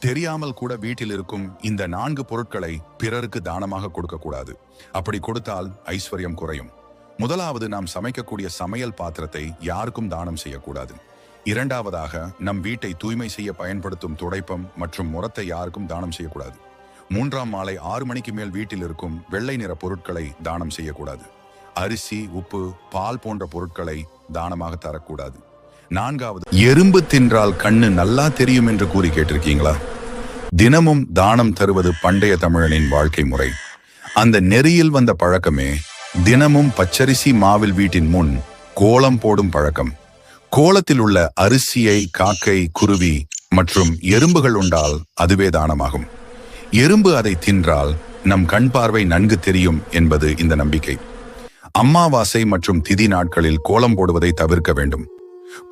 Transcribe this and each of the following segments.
தெரியாமல் கூட வீட்டில் இருக்கும் இந்த 4 பொருட்களை பிறருக்கு தானமாக கொடுக்கக்கூடாது. அப்படி கொடுத்தால் ஐஸ்வர்யம் குறையும். முதலாவது, நாம் சமைக்கக்கூடிய சமையல் பாத்திரத்தை யாருக்கும் தானம் செய்யக்கூடாது. இரண்டாவதாக, நம் வீட்டை தூய்மை செய்ய பயன்படுத்தும் துடைப்பம் மற்றும் முறத்தை யாருக்கும் தானம் செய்யக்கூடாது. மூன்றாம், மாலை 6 மணிக்கு மேல் வீட்டில் இருக்கும் வெள்ளை நிற பொருட்களை தானம் செய்யக்கூடாது. அரிசி, உப்பு, பால் போன்ற பொருட்களை தானமாக தரக்கூடாது. நான்காவது, எறும்பு தின்றால் கண்ணு நல்லா தெரியும் என்று கூறி கேட்டிருக்கீங்களா? தினமும் தானம் தருவது பண்டைய தமிழனின் வாழ்க்கை முறை. அந்த நெறியில் வந்த பழக்கமே தினமும் பச்சரிசி மாவில் வீட்டின் முன் கோலம் போடும் பழக்கம். கோலத்தில் உள்ள அரிசியை காக்கை, குருவி மற்றும் எறும்புகள் உண்டால் அதுவே தானமாகும். எறும்பு அதை தின்றால் நம் கண் பார்வை நன்கு தெரியும் என்பது இந்த நம்பிக்கை. அமாவாசை மற்றும் திதி நாட்களில் கோலம் போடுவதை தவிர்க்க வேண்டும்.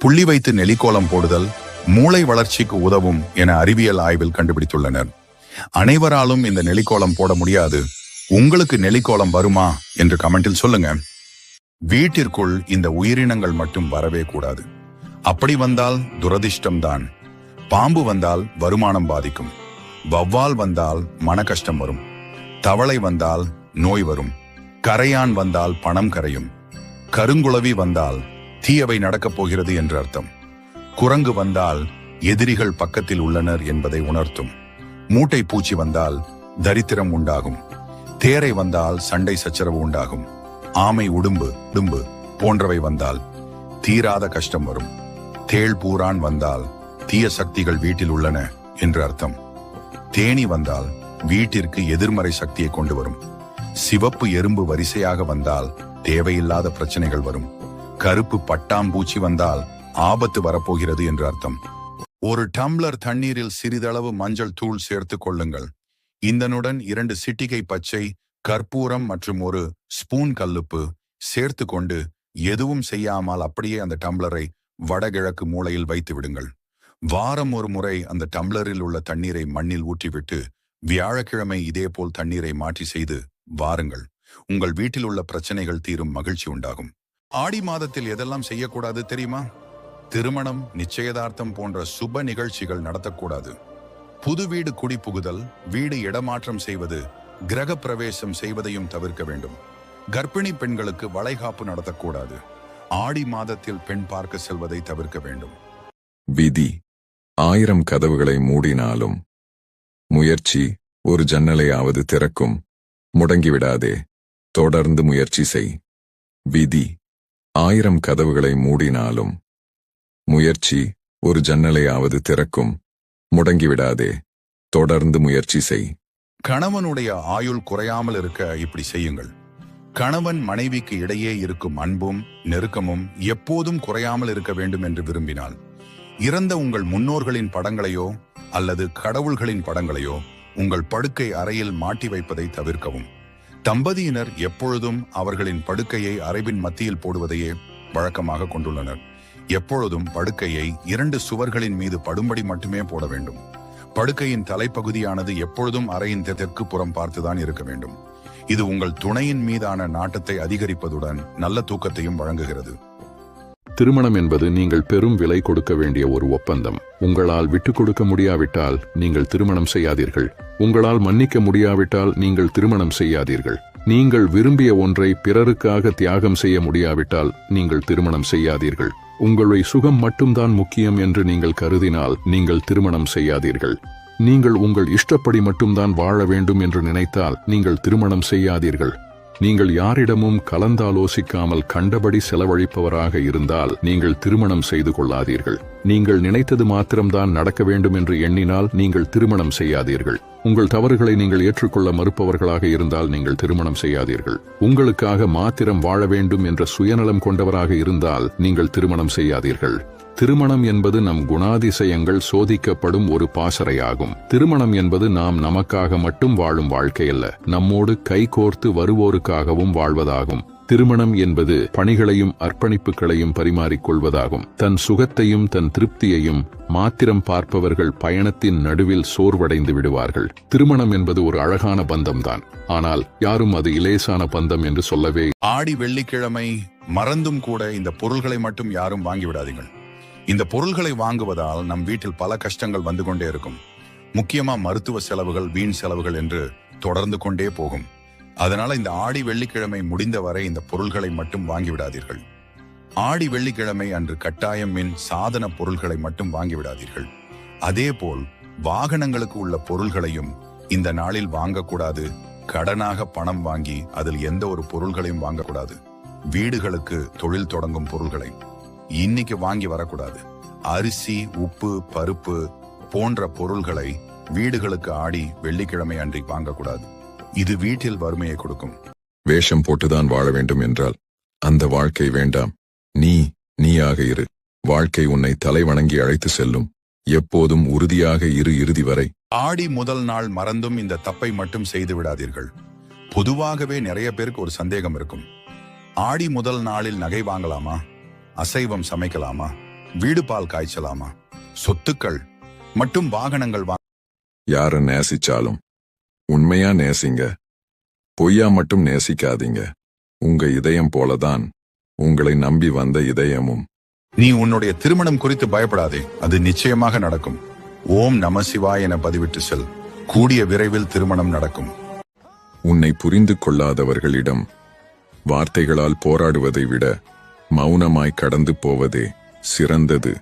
புள்ளி வைத்து நெலிக்கோலம் போடுதல் மூளை வளர்ச்சிக்கு உதவும் என அறிவியல் ஆய்வில் கண்டுபிடித்துள்ளனர். அனைவராலும் இந்த நெலிக்கோலம் போட முடியாது. உங்களுக்கு நெலிக்கோலம் வருமா என்று கமெண்டில் சொல்லுங்க. வீட்டிற்குள் இந்த உயிரினங்கள் மட்டும் வரவே கூடாது. அப்படி வந்தால் துரதிர்ஷ்டம்தான். பாம்பு வந்தால் வருமானம் பாதிக்கும். வௌவால் வந்தால் மன கஷ்டம் வரும். தவளை வந்தால் நோய் வரும். கரையான் வந்தால் பணம் கரையும். கருங்குளவி வந்தால் தீயவை நடக்கப் போகிறது என்று அர்த்தம். குரங்கு வந்தால் எதிரிகள் பக்கத்தில் உள்ளனர் என்பதை உணர்த்தும். மூட்டை பூச்சி வந்தால் தரித்திரம் உண்டாகும். தேரை வந்தால் சண்டை சச்சரவு உண்டாகும். ஆமை, உடும்பு போன்றவை வந்தால் தீராத கஷ்டம் வரும். தேள், பூரான் வந்தால் தீய சக்திகள் வீட்டில் உள்ளன என்று அர்த்தம். தேனி வந்தால் வீட்டிற்கு எதிர்மறை சக்தியை கொண்டு வரும். சிவப்பு எறும்பு வரிசையாக வந்தால் தேவையில்லாத பிரச்சனைகள் வரும். கருப்பு பட்டாம்பூச்சி வந்தால் ஆபத்து வரப்போகிறது என்று அர்த்தம். ஒரு டம்ளர் தண்ணீரில் சிறிதளவு மஞ்சள் தூள் சேர்த்து கொள்ளுங்கள். இதனுடன் 2 சிட்டிகை பச்சை, கற்பூரம் மற்றும் 1 ஸ்பூன் கல்லுப்பு சேர்த்து கொண்டு எதுவும் செய்யாமல் அப்படியே அந்த டம்ளரை வடகிழக்கு மூலையில் வைத்து விடுங்கள். வாரம் ஒரு முறை அந்த டம்ளரில் உள்ள தண்ணீரை மண்ணில் ஊற்றிவிட்டு வியாழக்கிழமை இதேபோல் தண்ணீரை மாற்றி செய்து வாருங்கள். உங்கள் வீட்டில் உள்ள பிரச்சனைகள் தீரும், மகிழ்ச்சி உண்டாகும். ஆடி மாதத்தில் எதெல்லாம் செய்யக்கூடாது தெரியுமா? திருமணம், நிச்சயதார்த்தம் போன்ற சுப நிகழ்ச்சிகள் நடத்தக்கூடாது. புது வீடு குடிபுகுதல், வீடு இடமாற்றம் செய்வது, கிரக பிரவேசம் செய்வதையும் தவிர்க்க வேண்டும். கர்ப்பிணி பெண்களுக்கு வளைகாப்பு நடத்தக்கூடாது. ஆடி மாதத்தில் பெண் பார்க்க செல்வதை தவிர்க்க வேண்டும். விதி 1000 கதவுகளை மூடினாலும் முயற்சி ஒரு ஜன்னலையாவது திறக்கும். முடங்கிவிடாதே, தொடர்ந்து முயற்சி செய். விதி 1000 கதவுகளை மூடினாலும் முயற்சி ஒரு ஜன்னலையாவது திறக்கும். முடங்கிவிடாதே, தொடர்ந்து முயற்சி செய். கணவனுடைய ஆயுள் குறையாமல் இருக்க இப்படி செய்யுங்கள். கணவன் மனைவிக்கு இடையே இருக்கும் அன்பும் நெருக்கமும் எப்போதும் குறையாமல் இருக்க வேண்டும் என்று விரும்பினால், இறந்த உங்கள் முன்னோர்களின் படங்களையோ அல்லது கடவுள்களின் படங்களையோ உங்கள் படுக்கை அறையில் மாட்டி வைப்பதை தவிர்க்கவும். தம்பதியினர் எப்பொழுதும் அவர்களின் படுக்கையை அறைவின் மத்தியில் போடுவதையே வழக்கமாக கொண்டுள்ளனர். எப்பொழுதும் படுக்கையை 2 சுவர்களின் மீது படும்படி மட்டுமே போட வேண்டும். படுக்கையின் தலைப்பகுதியானது எப்பொழுதும் அறையின் தெற்கு புறம் பார்த்துதான் இருக்க வேண்டும். இது உங்கள் துணையின் மீதான நாட்டத்தை அதிகரிப்பதுடன் நல்ல தூக்கத்தையும் வழங்குகிறது. திருமணம் என்பது நீங்கள் பெரும் விலை கொடுக்க வேண்டிய ஒரு ஒப்பந்தம். உங்களால் விட்டுக் கொடுக்க முடியாவிட்டால் நீங்கள் திருமணம் செய்யாதீர்கள். உங்களால் மன்னிக்க முடியாவிட்டால் நீங்கள் திருமணம் செய்யாதீர்கள். நீங்கள் விரும்பிய ஒன்றை பிறருக்காக தியாகம் செய்ய முடியாவிட்டால் நீங்கள் திருமணம் செய்யாதீர்கள். உங்களுடைய சுகம் மட்டும்தான் முக்கியம் என்று நீங்கள் கருதினால் நீங்கள் திருமணம் செய்யாதீர்கள். நீங்கள் உங்கள் இஷ்டப்படி மட்டும்தான் வாழ வேண்டும் என்று நினைத்தால் நீங்கள் திருமணம் செய்யாதீர்கள். நீங்கள் யாரிடமும் கலந்தாலோசிக்காமல் கண்டபடி செலவழிப்பவராக இருந்தால் நீங்கள் திருமணம் செய்து கொள்ளாதீர்கள். நீங்கள் நினைத்தது மாத்திரம்தான் நடக்க வேண்டும் என்று எண்ணினால் நீங்கள் திருமணம் செய்யாதீர்கள். உங்கள் தவறுகளை நீங்கள் ஏற்றுக்கொள்ள மறுப்பவர்களாக இருந்தால் நீங்கள் திருமணம் செய்யாதீர்கள். உங்களுக்காக மாத்திரம் வாழ வேண்டும் என்ற சுயநலம் கொண்டவராக இருந்தால் நீங்கள் திருமணம் செய்யாதீர்கள். திருமணம் என்பது நம் குணாதிசயங்கள் சோதிக்கப்படும் ஒரு பாசறையாகும். திருமணம் என்பது நாம் நமக்காக மட்டும் வாழும் வாழ்க்கையல்ல, நம்மோடு கைகோர்த்து வருவோருக்காகவும் வாழ்வதாகும். திருமணம் என்பது பணிகளையும் அர்ப்பணிப்புகளையும் பரிமாறிக்கொள்வதாகும். தன் சுகத்தையும் தன் திருப்தியையும் மாத்திரம் பார்ப்பவர்கள் பயணத்தின் நடுவில் சோர்வடைந்து விடுவார்கள். திருமணம் என்பது ஒரு அழகான பந்தம்தான், ஆனால் யாரும் அது இலேசான பந்தம் என்று சொல்லவே. ஆடி வெள்ளிக்கிழமை மறந்தும் கூட இந்த பொருள்களை மட்டும் யாரும் வாங்கிவிடாதீர்கள். இந்த பொருள்களை வாங்குவதால் நம் வீட்டில் பல கஷ்டங்கள் வந்து கொண்டே இருக்கும். முக்கியமா மருத்துவ செலவுகள், வீண் செலவுகள் என்று தொடர்ந்து கொண்டே போகும். அதனால இந்த ஆடி வெள்ளிக்கிழமை முடிந்தவரை இந்த பொருள்களை மட்டும் வாங்கிவிடாதீர்கள். ஆடி வெள்ளிக்கிழமை அன்று கட்டாயம் மின் சாதன பொருள்களை மட்டும் வாங்கிவிடாதீர்கள். அதேபோல் வாகனங்களுக்கு உள்ள பொருள்களையும் இந்த நாளில் வாங்கக்கூடாது. கடனாக பணம் வாங்கி அதில் எந்த ஒரு பொருள்களையும் வாங்கக்கூடாது. வீடுகளுக்கு தொழில் தொடங்கும் பொருள்களை இன்னைக்கு வாங்கி வரக்கூடாது. அரிசி, உப்பு, பருப்பு போன்ற பொருள்களை வீடுகளுக்கு ஆடி வெள்ளிக்கிழமை அன்றி வாங்கக்கூடாது. இது வீட்டில் வறுமையை கொடுக்கும். வேஷம் போட்டுதான் வாழ வேண்டும் என்றால் அந்த வாழ்க்கை வேண்டாம். நீயாக இரு. வாழ்க்கை உன்னை தலை வணங்கி அழைத்து செல்லும். எப்போதும் உறுதியாக இரு இறுதி வரை. ஆடி முதல் நாள் மறந்தும் இந்த தப்பை மட்டும் செய்து விடாதீர்கள். பொதுவாகவே நிறைய பேருக்கு ஒரு சந்தேகம் இருக்கும். ஆடி முதல் நாளில் நகை வாங்கலாமா? அசைவம் சமைக்கலாமா? வீடு பால் காய்ச்சலாமா? சொத்துக்கள் மற்றும் வாகனங்கள் யார நேசிச்சாலும் உண்மையா நேசிங்க. பொய்யா மட்டும் நேசிக்காதீங்க. உங்க இதயம் போலதான் உங்களை நம்பி வந்த இதயமும். நீ உன்னுடைய திருமணம் குறித்து பயப்படாதே, அது நிச்சயமாக நடக்கும். ஓம் நம சிவாய என பதிவிட்டு செல். கூடிய விரைவில் திருமணம் நடக்கும். உன்னை புரிந்து கொள்ளாதவர்களிடம் வார்த்தைகளால் போராடுவதை விட மௌனமாய் கடந்து போவதே சிறந்தது.